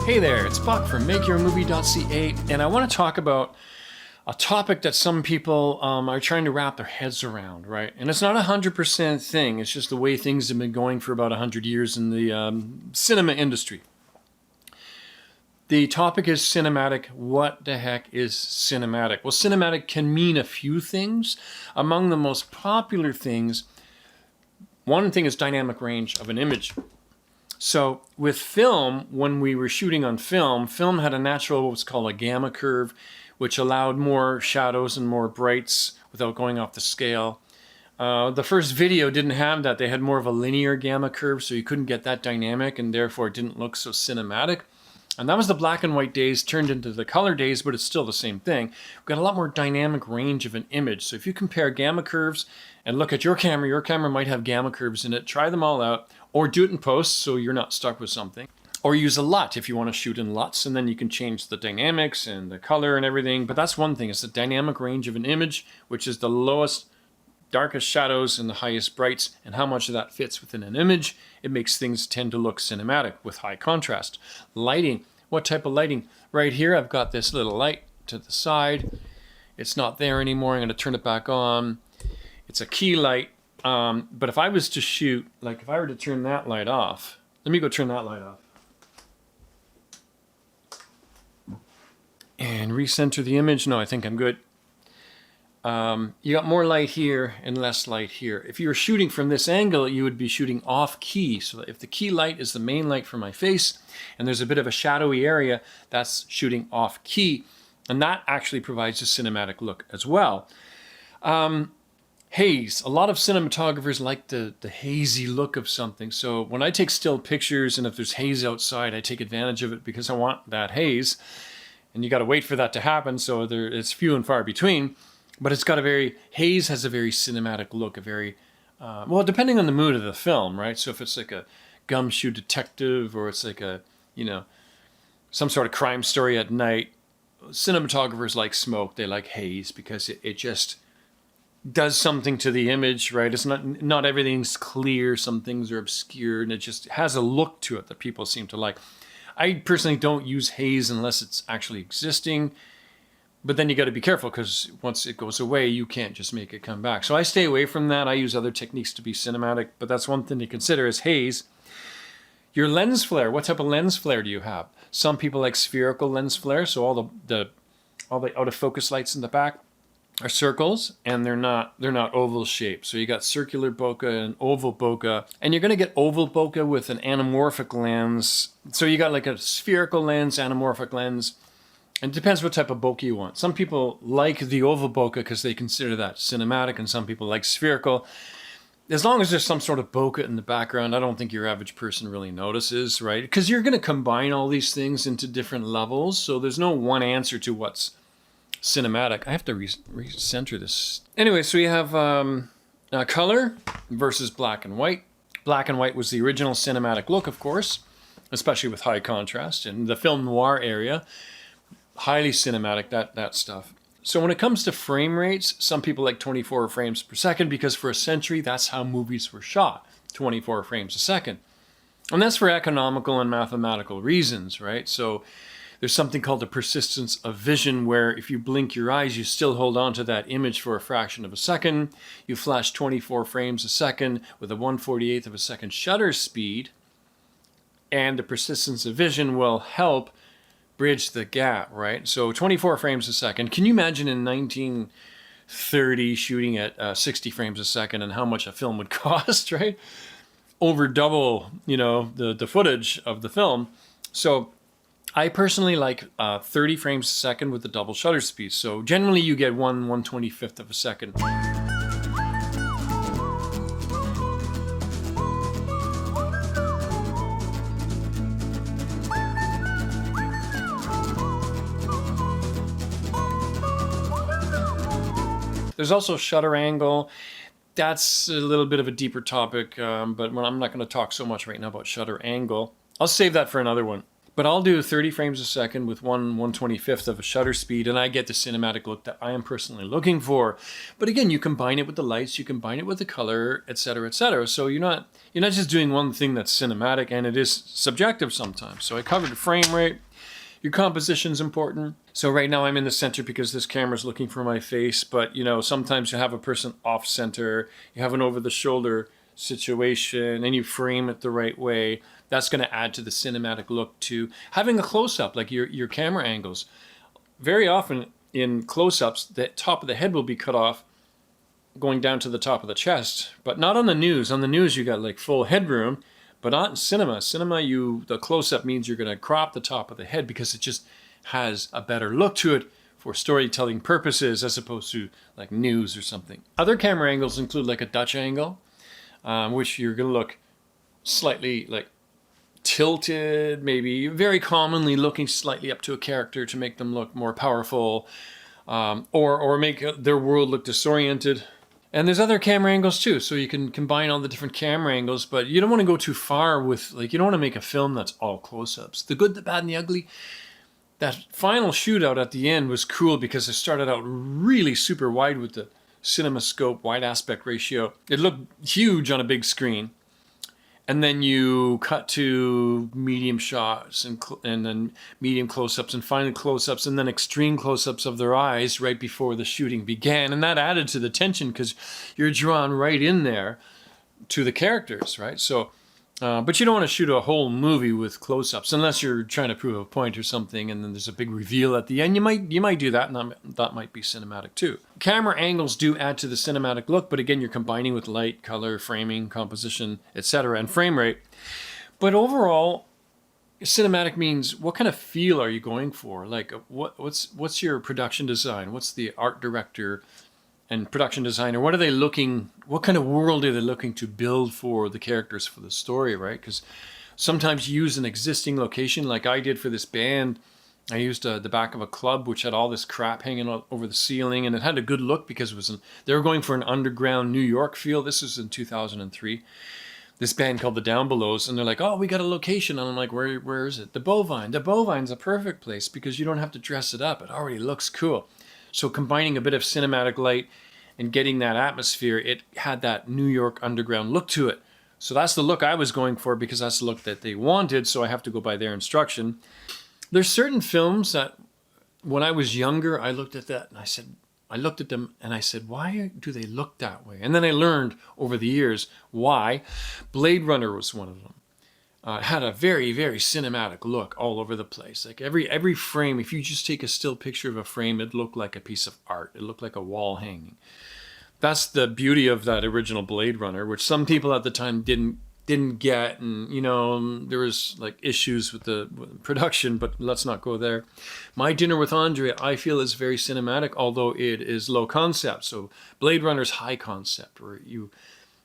Hey there, it's Buck from MakeYourMovie.ca, and I want to talk about a topic that some people are trying to wrap their heads around, right? And it's not a 100% thing, it's just the way things have been going for about 100 years in the cinema industry. The topic is cinematic. What the heck is cinematic? Well, cinematic can mean a few things. Among the most popular things, one thing is dynamic range of an image. So with film, when we were shooting on film, film had a natural, what's called a gamma curve, which allowed more shadows and more brights without going off the scale. The first video didn't have that. They had more of a linear gamma curve, so you couldn't get that dynamic, and therefore it didn't look so cinematic. And that was the black and white days turned into the color days, but it's still the same thing. We've got a lot more dynamic range of an image. So if you compare gamma curves and look at your camera might have gamma curves in it. Try them all out, or do it in post so you're not stuck with something. Or use a LUT if you want to shoot in LUTs, and then you can change the dynamics and the color and everything. But that's one thing, it's the dynamic range of an image, which is the lowest, darkest shadows and the highest brights, and how much of that fits within an image. It makes things tend to look cinematic with high contrast. Lighting, what type of lighting? Right here I've got this little light to the side. It's not there anymore. I'm going to turn it back on. It's a key light, but if I was to shoot, like if I were to turn that light off, let me go turn that light off. And recenter the image. No, I think I'm good. You got more light here and less light here. If you were shooting from this angle, you would be shooting off key. So if the key light is the main light for my face, and there's a bit of a shadowy area, that's shooting off key. And that actually provides a cinematic look as well. Haze. A lot of cinematographers like the hazy look of something. So when I take still pictures, and if there's haze outside, I take advantage of it because I want that haze. And you got to wait for that to happen, so it's few and far between. But it's got haze has a very cinematic look, a very, well, depending on the mood of the film, right? So if it's like a gumshoe detective, or it's like a, some sort of crime story at night, cinematographers like smoke, they like haze, because it just does something to the image, right? It's not everything's clear, some things are obscured, and it just has a look to it that people seem to like. I personally don't use haze unless it's actually existing. But then you got to be careful, because once it goes away, you can't just make it come back. So I stay away from that. I use other techniques to be cinematic, but that's one thing to consider is haze. Your lens flare, what type of lens flare do you have? Some people like spherical lens flare, so all the out of focus lights in the back are circles, and they're not oval shaped. So you got circular bokeh and oval bokeh, and you're going to get oval bokeh with an anamorphic lens. So you got like a spherical lens, anamorphic lens. And it depends what type of bokeh you want. Some people like the oval bokeh because they consider that cinematic, and some people like spherical. As long as there's some sort of bokeh in the background, I don't think your average person really notices, right? Because you're going to combine all these things into different levels, so there's no one answer to what's cinematic. I have to recenter this. Anyway, so we have color versus black and white. Black and white was the original cinematic look, of course, especially with high contrast. In the film noir area, highly cinematic, that stuff. So when it comes to frame rates, some people like 24 frames per second, because for a century, that's how movies were shot, 24 frames a second. And that's for economical and mathematical reasons, right? So there's something called the persistence of vision, where if you blink your eyes, you still hold on to that image for a fraction of a second. You flash 24 frames a second with a 1/48th of a second shutter speed, and the persistence of vision will help bridge the gap, right? So 24 frames a second. Can you imagine in 1930 shooting at 60 frames a second, and how much a film would cost, right? Over double, the footage of the film. So I personally like 30 frames a second with the double shutter speed. So generally you get 1/125th of a second. There's also shutter angle. That's a little bit of a deeper topic, but I'm not going to talk so much right now about shutter angle. I'll save that for another one. But I'll do 30 frames a second with 1/125th of a shutter speed, and I get the cinematic look that I am personally looking for. But again, you combine it with the lights, you combine it with the color, etc., etc. So you're not just doing one thing that's cinematic, and it is subjective sometimes. So I covered the frame rate. Your composition's important. So right now I'm in the center because this camera's looking for my face, but sometimes you have a person off center, you have an over the shoulder situation, and you frame it the right way. That's going to add to the cinematic look too. Having a close-up, like your camera angles. Very often in close-ups, the top of the head will be cut off going down to the top of the chest, but not on the news. On the news you got like full headroom, but not in cinema. Cinema, the close-up means you're going to crop the top of the head because it just has a better look to it for storytelling purposes as opposed to like news or something. Other camera angles include like a Dutch angle, which you're going to look slightly like tilted, maybe very commonly looking slightly up to a character to make them look more powerful, or make their world look disoriented. And there's other camera angles too, so you can combine all the different camera angles, but you don't want to go too far with, you don't want to make a film that's all close-ups. The good, the bad, and the ugly. That final shootout at the end was cool because it started out really super wide with the CinemaScope wide aspect ratio. It looked huge on a big screen. And then you cut to medium shots and then medium close-ups and finally close-ups and then extreme close-ups of their eyes right before the shooting began. And that added to the tension because you're drawn right in there to the characters, right? So, but you don't want to shoot a whole movie with close-ups unless you're trying to prove a point or something and then there's a big reveal at the end. You might do that, and that might be cinematic too. Camera angles do add to the cinematic look, but again, you're combining with light, color, framing, composition, etc., and frame rate. But overall, cinematic means what kind of feel are you going for? Like, what's your production design? What's the art director and production designer, what kind of world are they looking to build for the characters, for the story, right? Because sometimes you use an existing location, like I did for this band. I used the back of a club, which had all this crap hanging over the ceiling, and it had a good look because they were going for an underground New York feel. This was in 2003. This band called the Down Belows, and they're like, oh, we got a location. And I'm like, where is it? The Bovine. The Bovine's a perfect place because you don't have to dress it up. It already looks cool. So combining a bit of cinematic light and getting that atmosphere, it had that New York underground look to it. So that's the look I was going for because that's the look that they wanted, so I have to go by their instruction. There's certain films that when I was younger, I looked at that and I looked at them and I said, why do they look that way? And then I learned over the years why. Blade Runner was one of them. Had a very, very cinematic look all over the place. Like every frame, if you just take a still picture of a frame, it looked like a piece of art. It looked like a wall hanging. That's the beauty of that original Blade Runner, which some people at the time didn't get, and there was like issues with the production, but let's not go there. My Dinner with Andre, I feel, is very cinematic, although it is low concept. So Blade Runner's high concept, where you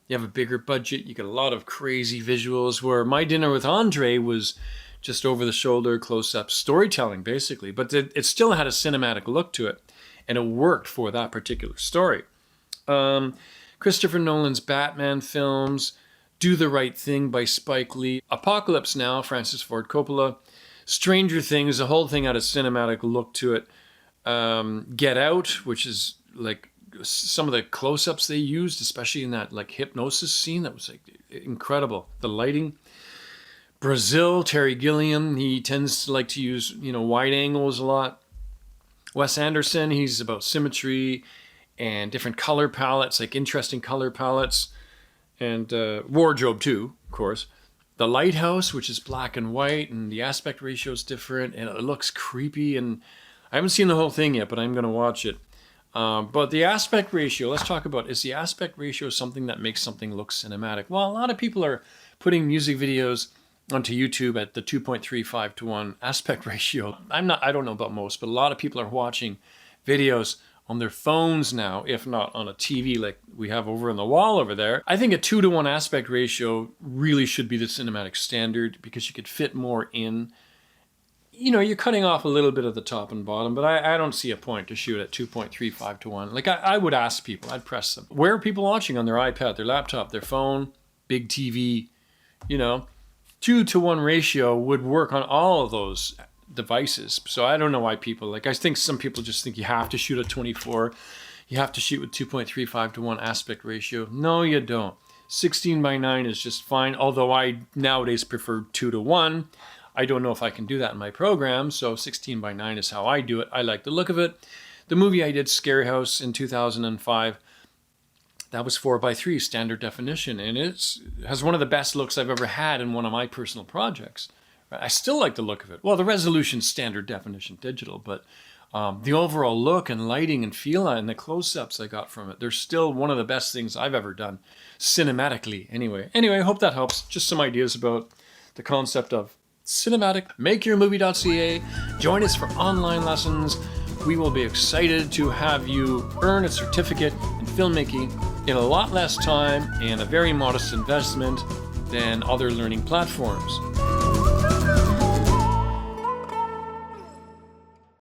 have a bigger budget, you get a lot of crazy visuals, where My Dinner with Andre was just over-the-shoulder, close-up storytelling, basically. But it still had a cinematic look to it, and it worked for that particular story. Christopher Nolan's Batman films, Do the Right Thing by Spike Lee, Apocalypse Now, Francis Ford Coppola, Stranger Things, the whole thing had a cinematic look to it. Get Out, which is like some of the close-ups they used, especially in that like hypnosis scene, that was like incredible. The lighting. Brazil, Terry Gilliam, he tends to like to use wide angles a lot. Wes Anderson, he's about symmetry and different color palettes, like interesting color palettes, and wardrobe too, of course. The Lighthouse, which is black and white, and the aspect ratio is different, and it looks creepy, and I haven't seen the whole thing yet, but I'm going to watch it. But the aspect ratio, let's talk about, is the aspect ratio something that makes something look cinematic? Well, a lot of people are putting music videos onto YouTube at the 2.35 to 1 aspect ratio. I don't know about most, but a lot of people are watching videos on their phones now, if not on a TV like we have over on the wall over there. I think a 2 to 1 aspect ratio really should be the cinematic standard because you could fit more in. You're cutting off a little bit of the top and bottom, but I don't see a point to shoot at 2.35 to 1. Like I would ask people, I'd press them. Where are people watching? On their iPad, their laptop, their phone, big TV, 2-to-1 ratio would work on all of those devices. So I don't know why people, like, I think some people just think you have to shoot at 24. You have to shoot with 2.35 to 1 aspect ratio. No, you don't. 16:9 is just fine, although I nowadays prefer 2-to-1. I don't know if I can do that in my program, so 16:9 is how I do it. I like the look of it. The movie I did, Scary House, in 2005, that was 4:3 standard definition, and it has one of the best looks I've ever had in one of my personal projects. I still like the look of it. Well, the resolution standard definition digital, but the overall look and lighting and feel and the close-ups I got from it, they're still one of the best things I've ever done, cinematically anyway. Anyway, I hope that helps. Just some ideas about the concept of cinematic. MakeYourMovie.ca. Join us for online lessons. We will be excited to have you earn a certificate in filmmaking in a lot less time and a very modest investment than other learning platforms.